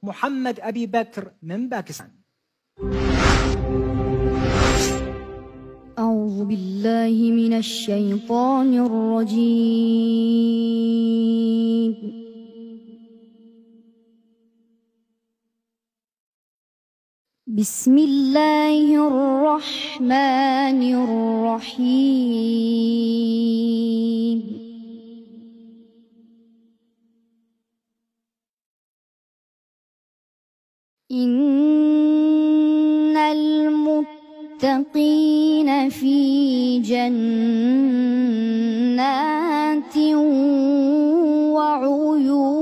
محمد أبي بكر من باكستان. أعوذ بالله من الشيطان الرجيم. بسم الله الرحمن الرحيم. إن المتقين في جنات وعيون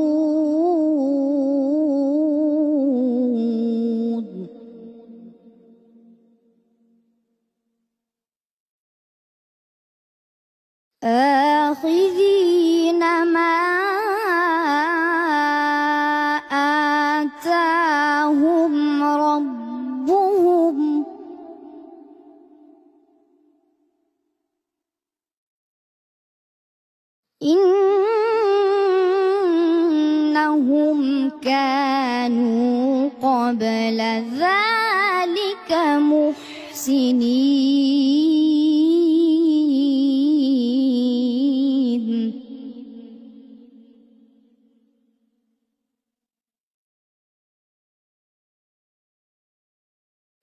آخذين ما آتاهم ربهم إنهم كانوا قبل ذلك محسنين.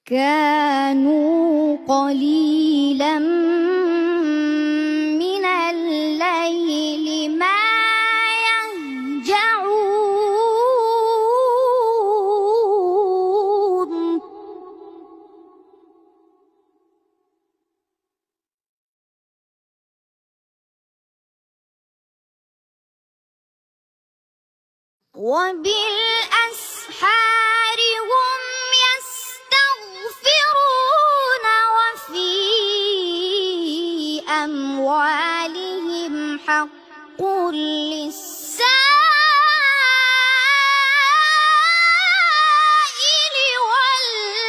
كانوا قليلا من الليل ما يهجعون وبالأسحار هم يستغفرون وفي أموالهم حق للسائل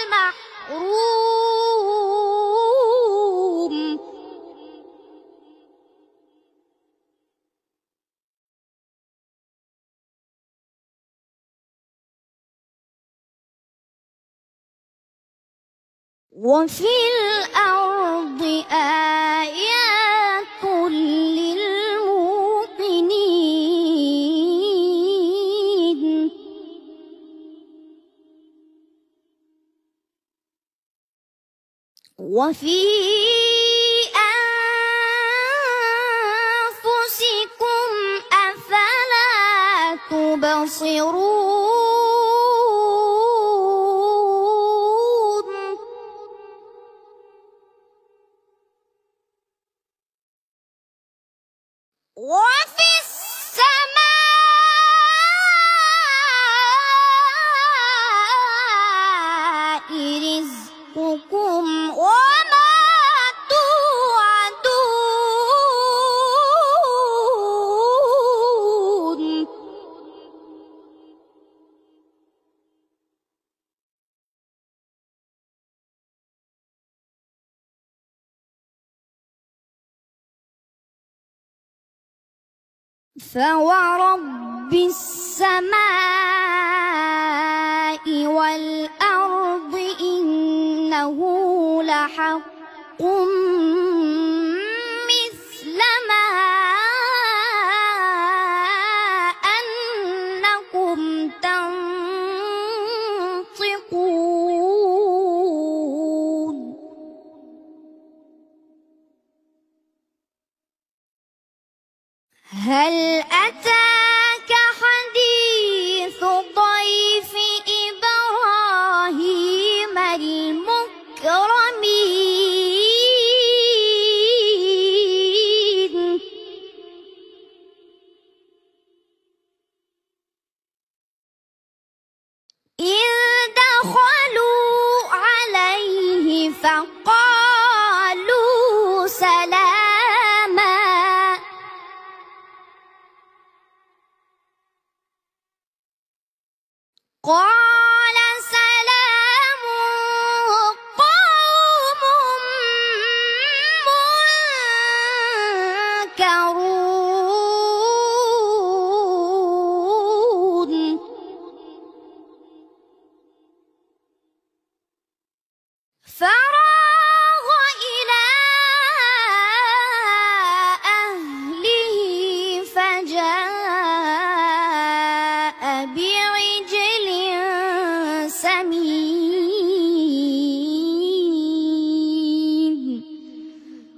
والمحروم. وفي الأرض آيات للموقنين. وفي أنفسكم أفلا تبصرون. وفي السماء رزقكم وما توعدون. فورب السماء والأرض إنه لحق مثل ما أنكم تنطقون. هل أتاك حديث ضيف إبراهيم المكرمين؟ إذ دخلوا عليه فقالوا سلاما قال سلام قوم منكرون. المسلمين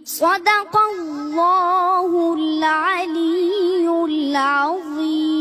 صدق الله العلي العظيم.